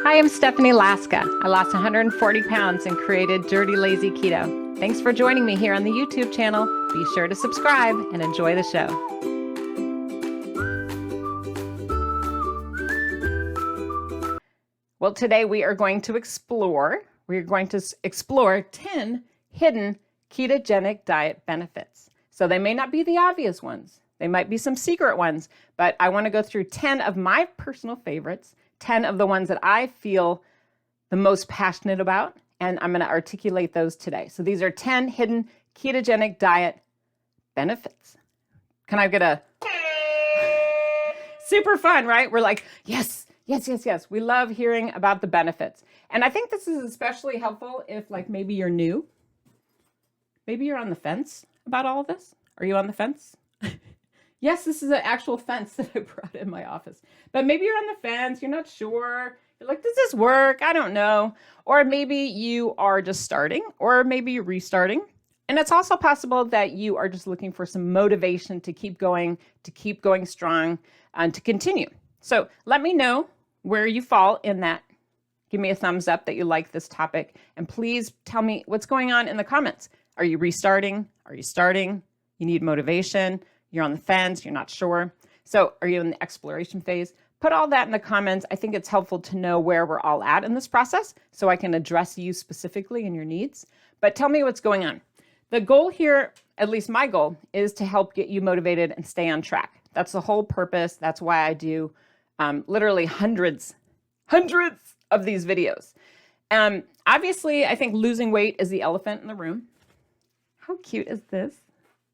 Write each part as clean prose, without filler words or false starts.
Hi, I'm Stephanie Laska. I lost 140 pounds and created Dirty Lazy Keto. Thanks for joining me here on the YouTube channel. Be sure to subscribe and enjoy the show. Well, today we are going to explore 10 hidden ketogenic diet benefits. So they may not be the obvious ones. They might be some secret ones, but I want to go through 10 of my personal favorites, 10 of the ones that I feel the most passionate about, and I'm going to articulate those today. So these are 10 hidden ketogenic diet benefits. Can I get a super fun, right? We're like, yes. We love hearing about the benefits. And I think this is especially helpful if maybe you're new. Maybe you're on the fence about all of this. Are you on the fence? Yes, this is an actual fence that I brought in my office. But maybe you're on the fence, you're not sure. You're like, does this work? I don't know. Or maybe you are just starting, or maybe you're restarting. And it's also possible that you are just looking for some motivation to keep going strong, and to continue. So let me know where you fall in that. Give me a thumbs up that you like this topic. And please tell me what's going on in the comments. Are you restarting? Are you starting? You need motivation. You're on the fence, you're not sure. So are you in the exploration phase? Put all that in the comments. I think it's helpful to know where we're all at in this process so I can address you specifically and your needs. But tell me what's going on. The goal here, at least my goal, is to help get you motivated and stay on track. That's the whole purpose. That's why I do literally hundreds of these videos. Obviously, I think losing weight is the elephant in the room. How cute is this?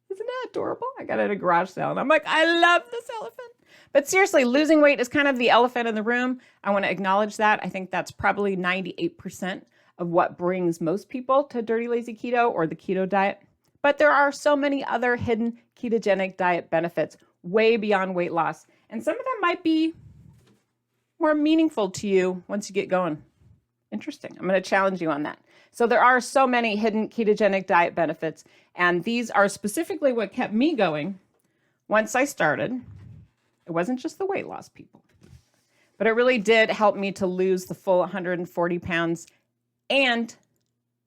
Isn't that adorable? I got it at a garage sale and I'm like, I love this elephant. But seriously, losing weight is kind of the elephant in the room. I want to acknowledge that. I think that's probably 98% of what brings most people to Dirty Lazy Keto or the keto diet. But there are so many other hidden ketogenic diet benefits way beyond weight loss. And some of them might be more meaningful to you once you get going. Interesting. I'm going to challenge you on that. So there are so many hidden ketogenic diet benefits, and these are specifically what kept me going once I started. It wasn't just the weight loss, people, but it really did help me to lose the full 140 pounds. And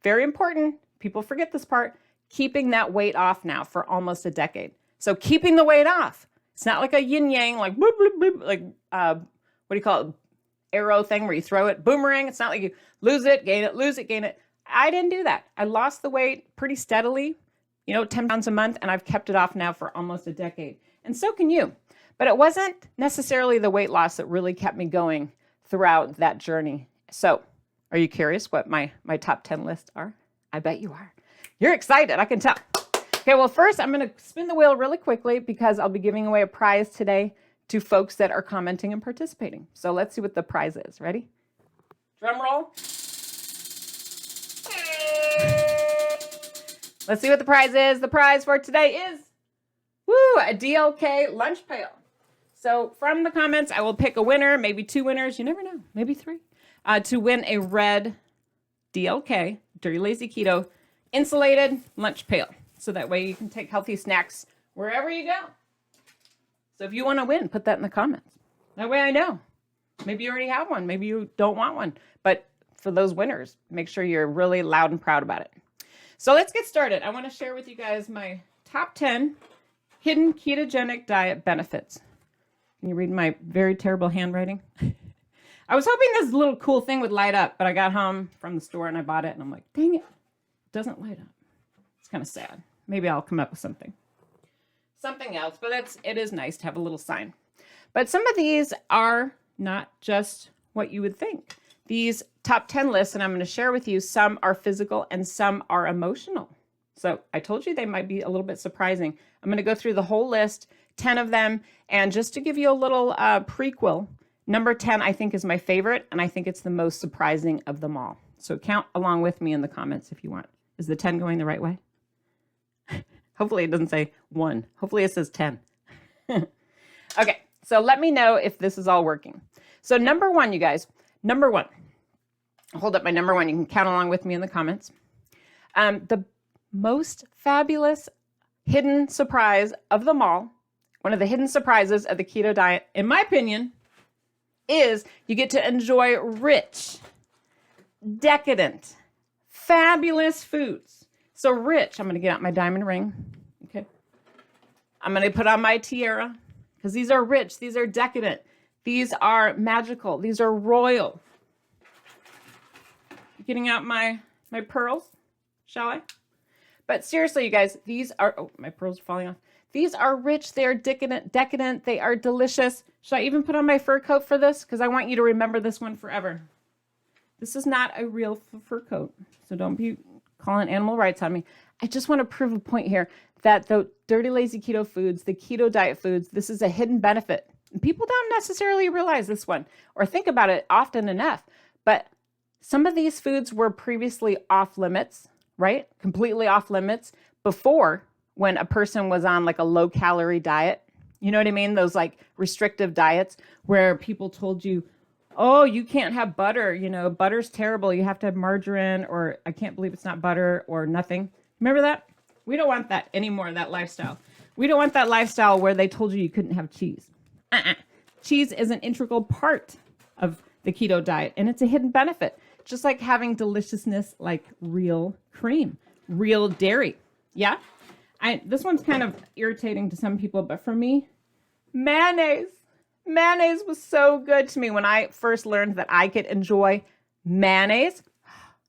very important, people forget this part, keeping that weight off now for almost a decade. So keeping the weight off. It's not like a yin yang, like, bloop, bloop, bloop, like what do you call it? Arrow thing where you throw it, boomerang. It's not like you lose it, gain it, lose it, gain it. I didn't do that. I lost the weight pretty steadily, 10 pounds a month, and I've kept it off now for almost a decade. And so can you. But it wasn't necessarily the weight loss that really kept me going throughout that journey. So are you curious what my top 10 lists are? I bet you are. You're excited, I can tell. Okay, well, first I'm going to spin the wheel really quickly because I'll be giving away a prize today to folks that are commenting and participating. So let's see what the prize is. Ready? Drum roll. Let's see what the prize is. The prize for today is, a DLK lunch pail. So from the comments, I will pick a winner, maybe two winners, you never know, maybe three, to win a red DLK, Dirty Lazy Keto, insulated lunch pail. So that way you can take healthy snacks wherever you go. So if you want to win, put that in the comments. That way I know. Maybe you already have one. Maybe you don't want one. But for those winners, make sure you're really loud and proud about it. So let's get started. I want to share with you guys my top 10 hidden ketogenic diet benefits. Can you read my very terrible handwriting? I was hoping this little cool thing would light up, but I got home from the store and I bought it and I'm like, dang it, it doesn't light up. It's kind of sad. Maybe I'll come up with something else, but it is nice to have a little sign. But some of these are not just what you would think. These top 10 lists, and I'm going to share with you, some are physical and some are emotional. So I told you they might be a little bit surprising. I'm going to go through the whole list, 10 of them, and just to give you a little prequel, number 10 I think is my favorite, and I think it's the most surprising of them all. So count along with me in the comments if you want. Is the 10 going the right way? Hopefully it doesn't say 1. Hopefully it says 10. Okay, so let me know if this is all working. So number 1, you guys, number 1. Hold up my number 1. You can count along with me in the comments. The most fabulous hidden surprise of them all, one of the hidden surprises of the keto diet, in my opinion, is you get to enjoy rich, decadent, fabulous foods. So rich, I'm going to get out my diamond ring. Okay. I'm going to put on my tiara because these are rich. These are decadent. These are magical. These are royal. Getting out my pearls, shall I? But seriously, you guys, these are, oh, my pearls are falling off. These are rich. They are decadent. They are delicious. Should I even put on my fur coat for this? Because I want you to remember this one forever. This is not a real fur coat, so don't be calling animal rights on me. I just want to prove a point here that the dirty, lazy keto foods, the keto diet foods, this is a hidden benefit. And people don't necessarily realize this one or think about it often enough. But some of these foods were previously off limits, right? Completely off limits before, when a person was on like a low calorie diet. You know what I mean? Those like restrictive diets where people told you, oh, you can't have butter. You know, butter's terrible. You have to have margarine, or I can't believe it's not butter, or nothing. Remember that? We don't want that anymore, that lifestyle. We don't want that lifestyle where they told you couldn't have cheese. Cheese is an integral part of the keto diet, and it's a hidden benefit. Just like having deliciousness like real cream, real dairy. Yeah? This one's kind of irritating to some people, but for me, mayonnaise. Mayonnaise was so good to me when I first learned that I could enjoy mayonnaise.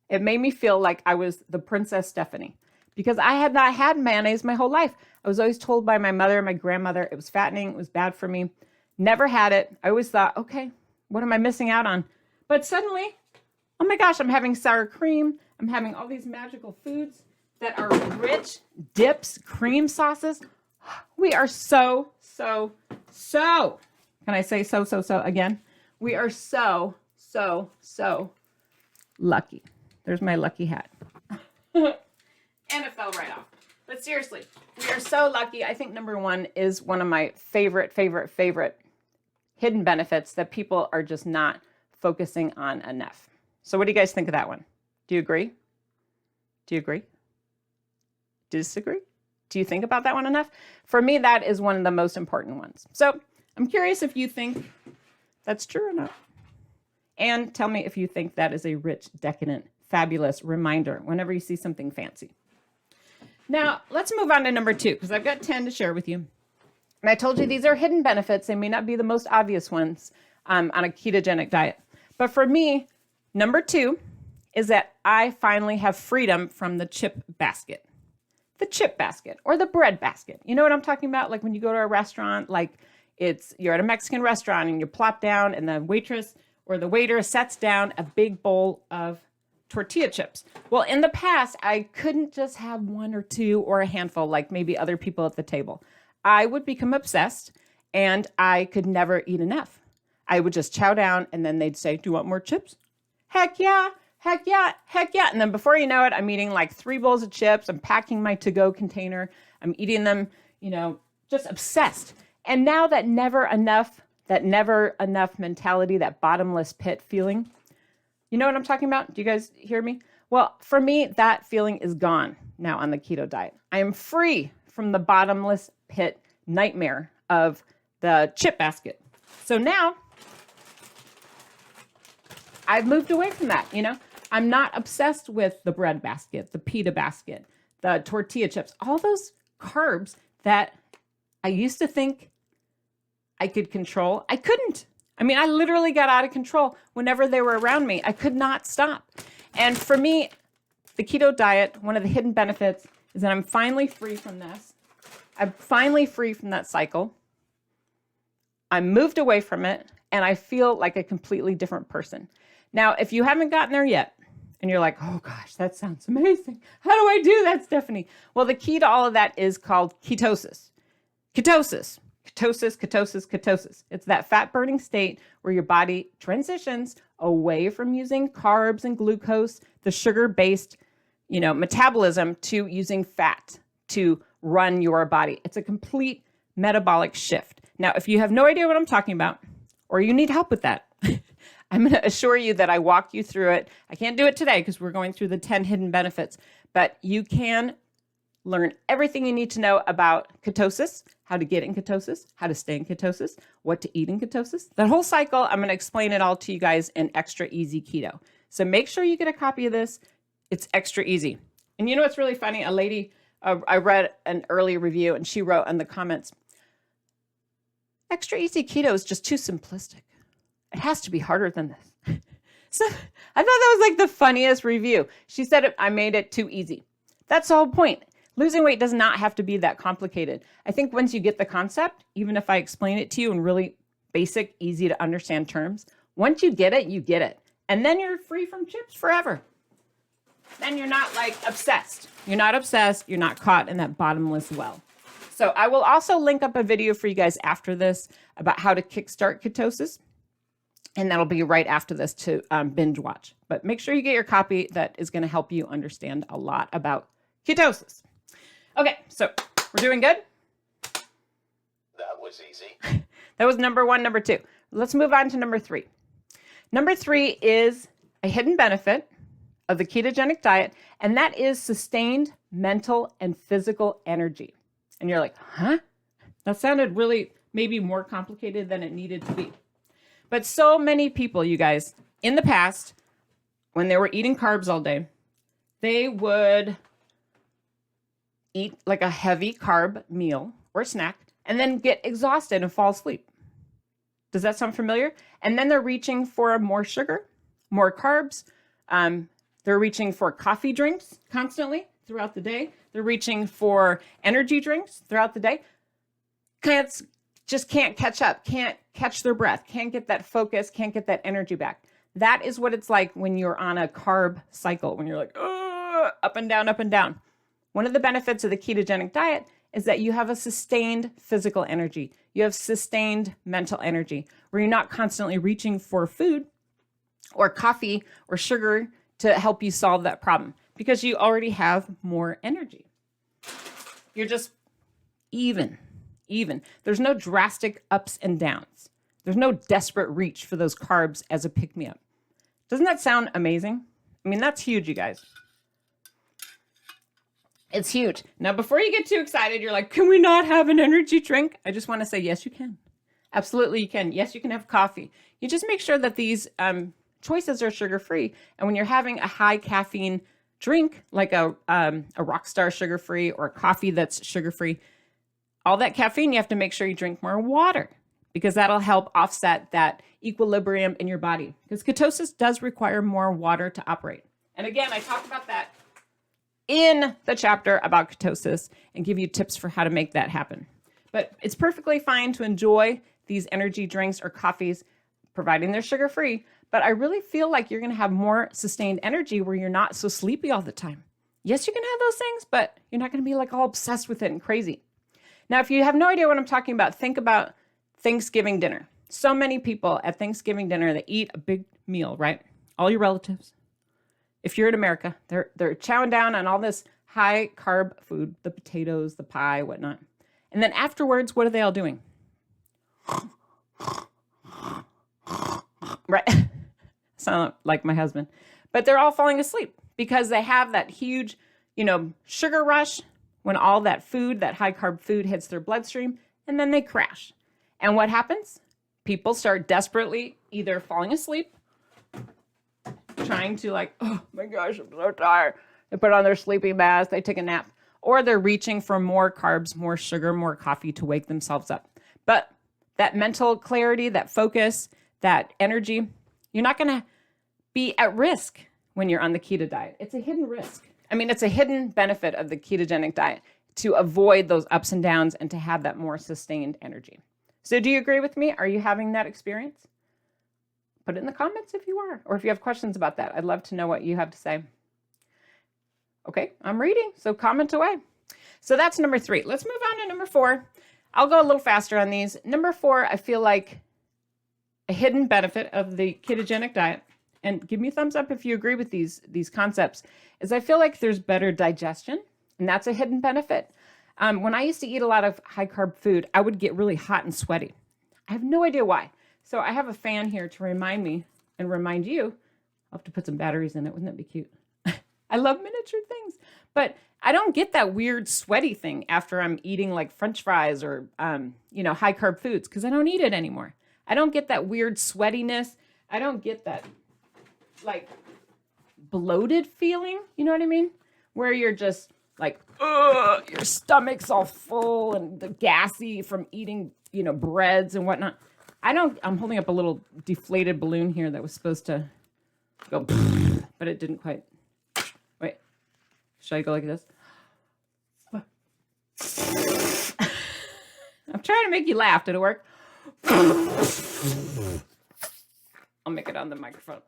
It made me feel like I was the Princess Stephanie because I had not had mayonnaise my whole life. I was always told by my mother and my grandmother it was fattening, it was bad for me. Never had it. I always thought, okay, what am I missing out on? But suddenly, oh my gosh, I'm having sour cream. I'm having all these magical foods that are rich, dips, cream sauces. We are so, can I say so again? We are so lucky. There's my lucky hat. And it fell right off. But seriously, we are so lucky. I think number one is one of my favorite hidden benefits that people are just not focusing on enough. So what do you guys think of that one? Do you agree? Do you agree? Disagree? Do you think about that one enough? For me, that is one of the most important ones. So I'm curious if you think that's true or not. And tell me if you think that is a rich, decadent, fabulous reminder whenever you see something fancy. Now, let's move on to number 2, because I've got 10 to share with you. And I told you these are hidden benefits. They may not be the most obvious ones on a ketogenic diet. But for me, number 2 is that I finally have freedom from the chip basket. The chip basket or the bread basket. You know what I'm talking about? Like when you go to a restaurant, like you're at a Mexican restaurant and you plop down and the waitress or the waiter sets down a big bowl of tortilla chips. Well, in the past, I couldn't just have 1 or 2 or a handful like maybe other people at the table. I would become obsessed and I could never eat enough. I would just chow down and then they'd say, do you want more chips? Heck yeah. Heck yeah, heck yeah. And then before you know it, I'm eating like 3 bowls of chips. I'm packing my to-go container. I'm eating them, just obsessed. And now that never enough mentality, that bottomless pit feeling, you know what I'm talking about? Do you guys hear me? Well, for me, that feeling is gone now on the keto diet. I am free from the bottomless pit nightmare of the chip basket. So now I've moved away from that, I'm not obsessed with the bread basket, the pita basket, the tortilla chips, all those carbs that I used to think I could control. I couldn't. I literally got out of control whenever they were around me. I could not stop. And for me, the keto diet, one of the hidden benefits is that I'm finally free from this. I'm finally free from that cycle. I moved away from it and I feel like a completely different person. Now, if you haven't gotten there yet, and you're like, oh gosh, that sounds amazing. How do I do that, Stephanie? Well, the key to all of that is called ketosis. Ketosis. It's that fat burning state where your body transitions away from using carbs and glucose, the sugar-based, metabolism, to using fat to run your body. It's a complete metabolic shift. Now, if you have no idea what I'm talking about, or you need help with that, I'm going to assure you that I walk you through it. I can't do it today because we're going through the 10 hidden benefits, but you can learn everything you need to know about ketosis, how to get in ketosis, how to stay in ketosis, what to eat in ketosis. That whole cycle, I'm going to explain it all to you guys in Extra Easy Keto. So make sure you get a copy of this. It's extra easy. And you know what's really funny? A lady, I read an early review and she wrote in the comments, Extra Easy Keto is just too simplistic. It has to be harder than this. So I thought that was like the funniest review. She said, I made it too easy. That's the whole point. Losing weight does not have to be that complicated. I think once you get the concept, even if I explain it to you in really basic, easy to understand terms, once you get it, you get it. And then you're free from chips forever. Then you're not like obsessed. You're not obsessed. You're not caught in that bottomless well. So I will also link up a video for you guys after this about how to kickstart ketosis. And that'll be right after this to binge watch. But make sure you get your copy. That is going to help you understand a lot about ketosis. Okay, so we're doing good? That was easy. That was number one. Number two. Let's move on to number three. Number three is a hidden benefit of the ketogenic diet, and that is sustained mental and physical energy. And you're like, huh? That sounded really maybe more complicated than it needed to be. But so many people, you guys, in the past, when they were eating carbs all day, they would eat like a heavy carb meal or snack and then get exhausted and fall asleep. Does that sound familiar? And then they're reaching for more sugar, more carbs. They're reaching for coffee drinks constantly throughout the day. They're reaching for energy drinks throughout the day. Just can't catch up, can't catch their breath, can't get that focus, can't get that energy back. That is what it's like when you're on a carb cycle, when you're like, up and down, up and down. One of the benefits of the ketogenic diet is that you have a sustained physical energy. You have sustained mental energy where you're not constantly reaching for food or coffee or sugar to help you solve that problem because you already have more energy. You're just even. There's no drastic ups and downs. There's no desperate reach for those carbs as a pick-me-up. Doesn't that sound amazing? I mean, that's huge, you guys. It's huge. Now, before you get too excited, you're like, can we not have an energy drink? I just want to say, yes, you can. Absolutely, you can. Yes, you can have coffee. You just make sure that these choices are sugar-free. And when you're having a high caffeine drink, like a Rockstar sugar-free or a coffee that's sugar-free, all that caffeine, you have to make sure you drink more water because that'll help offset that equilibrium in your body. Because ketosis does require more water to operate. And again, I talked about that in the chapter about ketosis and give you tips for how to make that happen. But it's perfectly fine to enjoy these energy drinks or coffees, providing they're sugar-free. But I really feel like you're going to have more sustained energy where you're not so sleepy all the time. Yes, you can have those things, but you're not going to be like all obsessed with it and crazy. Now, if you have no idea what I'm talking about, think about Thanksgiving dinner. So many people at Thanksgiving dinner, they eat a big meal, right? All your relatives. If you're in America, they're chowing down on all this high carb food, the potatoes, the pie, whatnot. And then afterwards, what are they all doing? Right. Sound like my husband. But they're all falling asleep because they have that huge, sugar rush when all that food, that high carb food hits their bloodstream, and then they crash. And what happens? People start desperately either falling asleep, trying to oh my gosh, I'm so tired. They put on their sleeping mask, they take a nap, or they're reaching for more carbs, more sugar, more coffee to wake themselves up. But that mental clarity, that focus, that energy, you're not going to be at risk when you're on the keto diet. It's a hidden risk. I mean, it's a hidden benefit of the ketogenic diet to avoid those ups and downs and to have that more sustained energy. So do you agree with me? Are you having that experience? Put it in the comments if you are, or if you have questions about that. I'd love to know what you have to say. Okay, I'm reading, so comment away. So that's number 3. Let's move on to number 4. I'll go a little faster on these. Number 4, I feel like a hidden benefit of the ketogenic diet, and give me a thumbs up if you agree with these concepts, is I feel like there's better digestion, and that's a hidden benefit. When I used to eat a lot of high carb food, I would get really hot and sweaty. I have no idea why. So I have a fan here to remind me and remind you. I'll have to put some batteries in it. Wouldn't that be cute? I love miniature things. But I don't get that weird sweaty thing after I'm eating like French fries or, high carb foods because I don't eat it anymore. I don't get that weird sweatiness. I don't get that like bloated feeling. You know what I mean? Where you're just like, ugh, your stomach's all full and the gassy from eating, breads and whatnot. I'm holding up a little deflated balloon here that was supposed to go, but it didn't quite. Wait, should I go like this? I'm trying to make you laugh. Did it work? I'll make it on the microphone.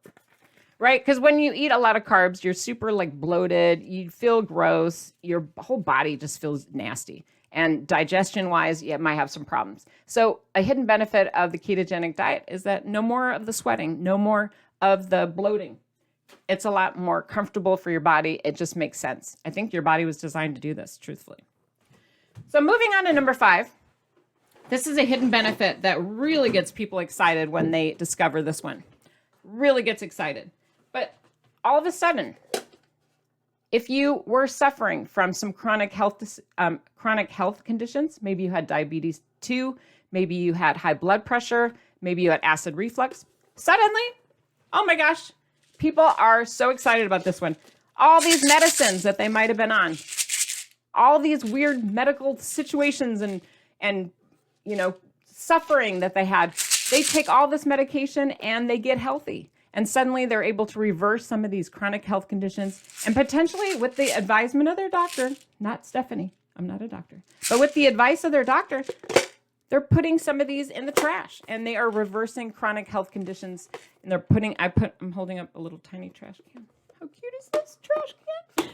Right? Because when you eat a lot of carbs, you're super like bloated. You feel gross. Your whole body just feels nasty. And digestion wise, you might have some problems. So a hidden benefit of the ketogenic diet is that no more of the sweating, no more of the bloating. It's a lot more comfortable for your body. It just makes sense. I think your body was designed to do this, truthfully. So moving on to number 5. This is a hidden benefit that really gets people excited when they discover this one. Really gets excited. But all of a sudden, if you were suffering from some chronic health conditions, maybe you had diabetes 2, maybe you had high blood pressure, maybe you had acid reflux, suddenly, oh my gosh, people are so excited about this one. All these medicines that they might have been on, all these weird medical situations and suffering that they had, they take all this medication and they get healthy. And suddenly they're able to reverse some of these chronic health conditions and potentially with the advisement of their doctor, not Stephanie, I'm not a doctor, but with the advice of their doctor, they're putting some of these in the trash and they are reversing chronic health conditions. And I'm holding up a little tiny trash can. How cute is this trash can?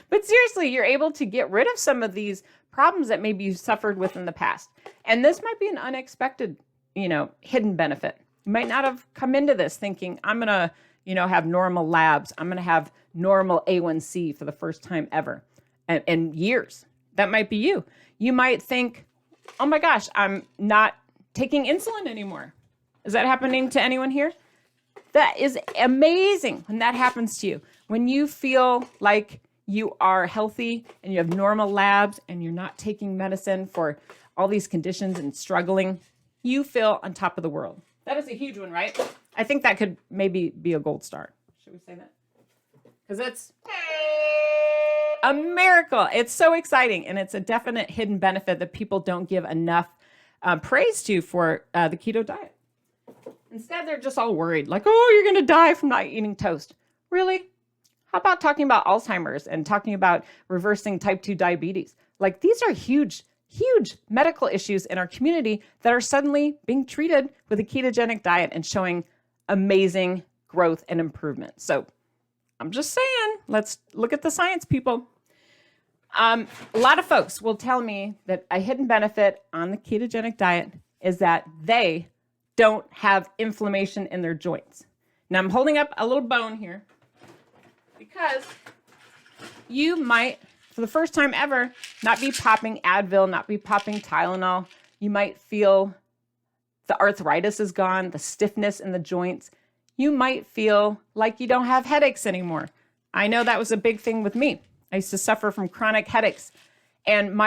But seriously, you're able to get rid of some of these problems that maybe you suffered with in the past. And this might be an unexpected, hidden benefit. You might not have come into this thinking, I'm going to, have normal labs. I'm going to have normal A1C for the first time ever in years. That might be you. You might think, oh my gosh, I'm not taking insulin anymore. Is that happening to anyone here? That is amazing when that happens to you. When you feel like you are healthy and you have normal labs and you're not taking medicine for all these conditions and struggling, you feel on top of the world. That is a huge one, right? I think that could maybe be a gold star. Should we say that? Because it's a miracle. It's so exciting. And it's a definite hidden benefit that people don't give enough praise to for the keto diet. Instead, they're just all worried. Like, oh, you're going to die from not eating toast. Really? How about talking about Alzheimer's and talking about reversing type 2 diabetes? Like, these are huge medical issues in our community that are suddenly being treated with a ketogenic diet and showing amazing growth and improvement. So I'm just saying, let's look at the science, people. A lot of folks will tell me that a hidden benefit on the ketogenic diet is that they don't have inflammation in their joints. Now I'm holding up a little bone here because you might, for the first time ever, not be popping Advil, not be popping Tylenol. You might feel the arthritis is gone, the stiffness in the joints. You might feel like you don't have headaches anymore. I know that was a big thing with me. I used to suffer from chronic headaches. And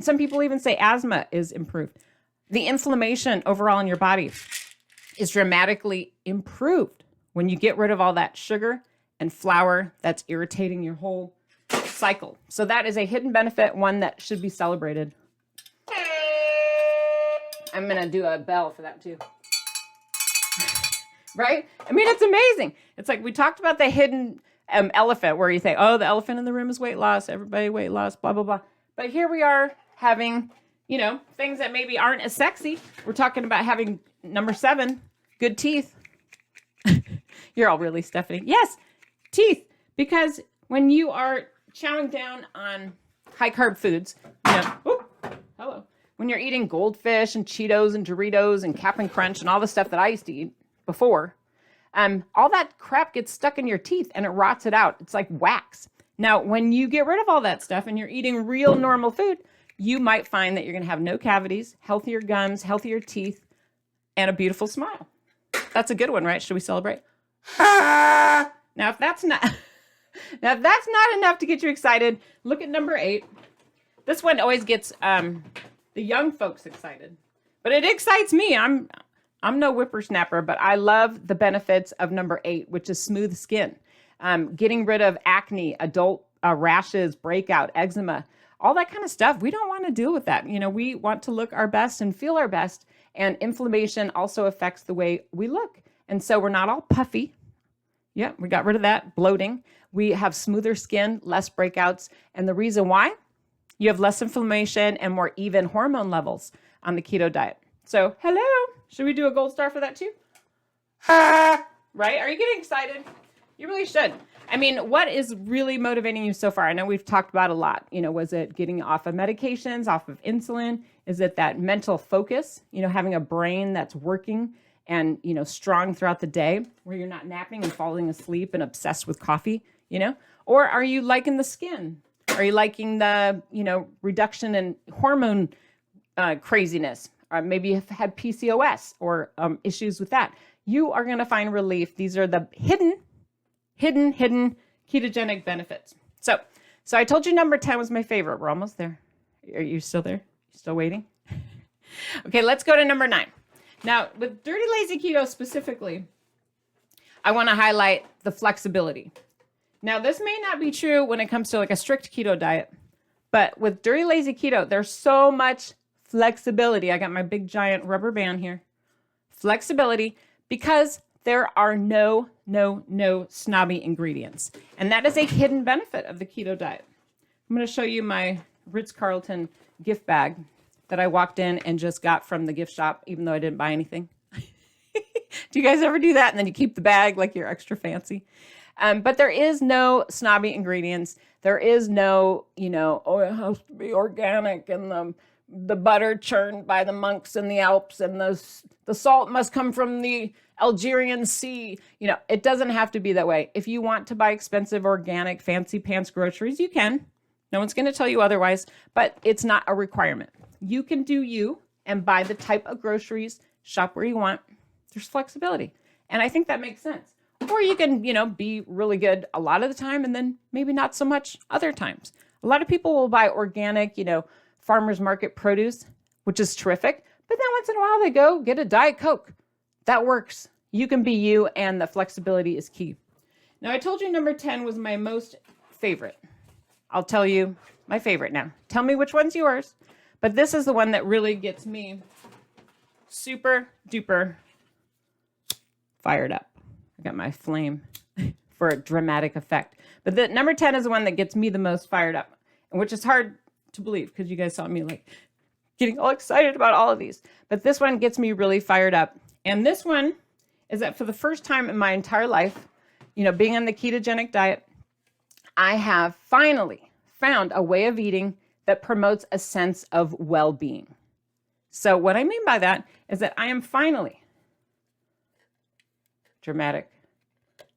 some people even say asthma is improved. The inflammation overall in your body is dramatically improved when you get rid of all that sugar and flour that's irritating your whole cycle. So that is a hidden benefit, one that should be celebrated. I'm going to do a bell for that too. Right? I mean, it's amazing. It's like we talked about the hidden elephant where you think, oh, the elephant in the room is weight loss. Everybody weight loss, blah, blah, blah. But here we are having, things that maybe aren't as sexy. We're talking about having number 7, good teeth. You're all really, Stephanie. Yes, teeth. Because when you are chowing down on high carb foods, when you're eating goldfish and Cheetos and Doritos and Cap'n Crunch and all the stuff that I used to eat before, all that crap gets stuck in your teeth and it rots it out. It's like wax. Now, when you get rid of all that stuff and you're eating real normal food, you might find that you're going to have no cavities, healthier gums, healthier teeth, and a beautiful smile. That's a good one, right? Should we celebrate? Now, if Now, if that's not enough to get you excited, look at number 8. This one always gets the young folks excited, but it excites me. I'm no whippersnapper, but I love the benefits of number 8, which is smooth skin, getting rid of acne, adult rashes, breakout, eczema, all that kind of stuff. We don't want to deal with that. You know, we want to look our best and feel our best, and inflammation also affects the way we look. And so we're not all puffy. Yeah, we got rid of that bloating. We have smoother skin, less breakouts. And the reason why? You have less inflammation and more even hormone levels on the keto diet. So, hello, should we do a gold star for that too? Right? Are you getting excited? You really should. I mean, what is really motivating you so far? I know we've talked about a lot. You know, was it getting off of medications, off of insulin? Is it that mental focus? You know, having a brain that's working and, you know, strong throughout the day, where you're not napping and falling asleep and obsessed with coffee, you know? Or are you liking the skin? Are you liking the, you know, reduction in hormone craziness? Or maybe you've had PCOS or issues with that. You are going to find relief. These are the hidden ketogenic benefits. So I told you number 10 was my favorite. We're almost there. Are you still there? You still waiting? Okay, let's go to number 9. Now, with Dirty Lazy Keto specifically, I want to highlight the flexibility. Now, this may not be true when it comes to like a strict keto diet, but with Dirty Lazy Keto, there's so much flexibility. I got my big giant rubber band here. Flexibility, because there are no snobby ingredients. And that is a hidden benefit of the keto diet. I'm going to show you my Ritz-Carlton gift bag that I walked in and just got from the gift shop, even though I didn't buy anything. Do you guys ever do that? And then you keep the bag like you're extra fancy. But there is no snobby ingredients. There is no, you know, oh, it has to be organic, and the butter churned by the monks in the Alps, and the salt must come from the Algerian Sea. You know, it doesn't have to be that way. If you want to buy expensive, organic, fancy pants groceries, you can. No one's going to tell you otherwise, but it's not a requirement. You can do you and buy the type of groceries, shop where you want. There's flexibility. And I think that makes sense. Or you can, you know, be really good a lot of the time and then maybe not so much other times. A lot of people will buy organic, you know, farmers market produce, which is terrific. But then once in a while they go get a Diet Coke. That works. You can be you, and the flexibility is key. Now, I told you number 10 was my most favorite. I'll tell you my favorite now. Tell me which one's yours. But this is the one that really gets me super duper fired up. I got my flame for a dramatic effect. But the number 10 is the one that gets me the most fired up, which is hard to believe because you guys saw me like getting all excited about all of these. But this one gets me really fired up. And this one is that for the first time in my entire life, you know, being on the ketogenic diet, I have finally found a way of eating that promotes a sense of well-being. So what I mean by that is that I am finally, dramatic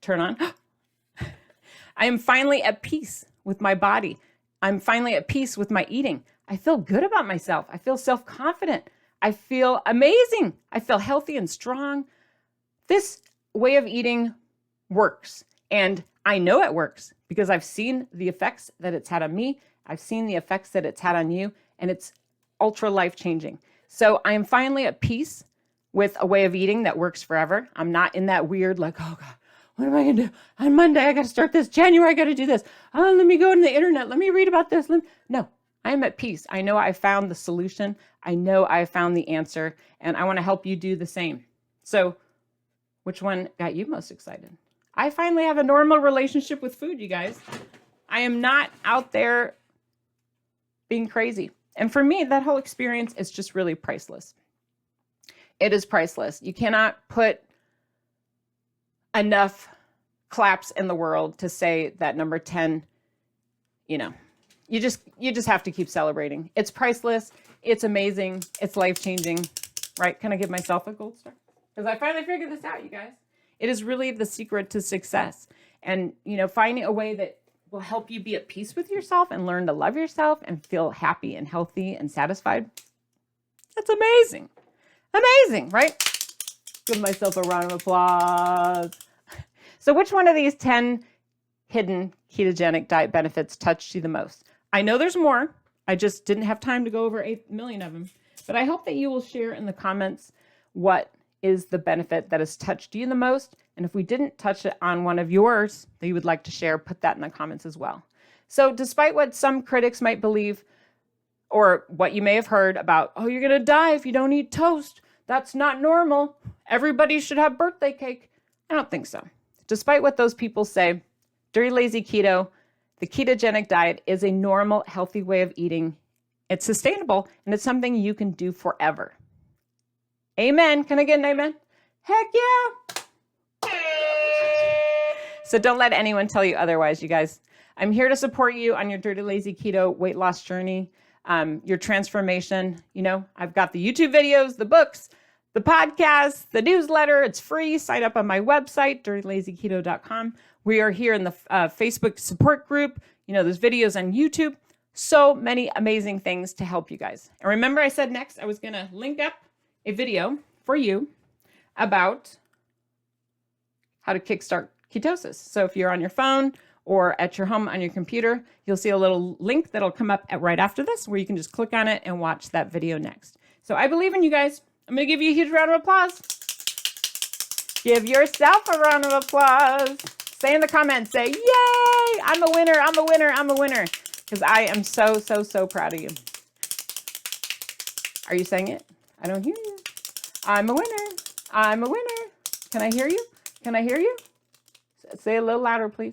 turn on, I am finally at peace with my body. I'm finally at peace with my eating. I feel good about myself. I feel self-confident. I feel amazing. I feel healthy and strong. This way of eating works. And I know it works because I've seen the effects that it's had on me. I've seen the effects that it's had on you, and it's ultra life-changing. So I am finally at peace with a way of eating that works forever. I'm not in that weird, like, oh God, what am I going to do? On Monday, I got to start this. January, I got to do this. Oh, let me go on the internet. Let me read about this. No, I am at peace. I know I found the solution. I know I found the answer, and I want to help you do the same. So which one got you most excited? I finally have a normal relationship with food, you guys. I am not out there being crazy. And for me, that whole experience is just really priceless. It is priceless. You cannot put enough claps in the world to say that number 10, you know, you just have to keep celebrating. It's priceless. It's amazing. It's life-changing, right? Can I give myself a gold star? Because I finally figured this out, you guys. It is really the secret to success. And, you know, finding a way that will help you be at peace with yourself and learn to love yourself and feel happy and healthy and satisfied. That's amazing. Amazing, right? Give myself a round of applause. So which one of these 10 hidden ketogenic diet benefits touched you the most? I know there's more. I just didn't have time to go over 8 million of them. But I hope that you will share in the comments what is the benefit that has touched you the most. And if we didn't touch it on one of yours that you would like to share, put that in the comments as well. So despite what some critics might believe, or what you may have heard about, oh, you're going to die if you don't eat toast. That's not normal. Everybody should have birthday cake. I don't think so. Despite what those people say, Dirty Lazy Keto, the ketogenic diet is a normal, healthy way of eating. It's sustainable, and it's something you can do forever. Amen. Can I get an amen? Heck yeah. So don't let anyone tell you otherwise, you guys. I'm here to support you on your Dirty Lazy Keto weight loss journey, your transformation. You know, I've got the YouTube videos, the books, the podcast, the newsletter. It's free. Sign up on my website, dirtylazyketo.com. We are here in the Facebook support group. You know, there's videos on YouTube. So many amazing things to help you guys. And remember, I said next I was going to link up a video for you about how to kickstart ketosis. So if you're on your phone or at your home on your computer, you'll see a little link that'll come up right after this where you can just click on it and watch that video next. So I believe in you guys. I'm going to give you a huge round of applause. Give yourself a round of applause. Say in the comments, say, yay, I'm a winner, I'm a winner, I'm a winner. Because I am so, so, so proud of you. Are you saying it? I don't hear you. I'm a winner. I'm a winner. Can I hear you? Can I hear you? Say a little louder, please.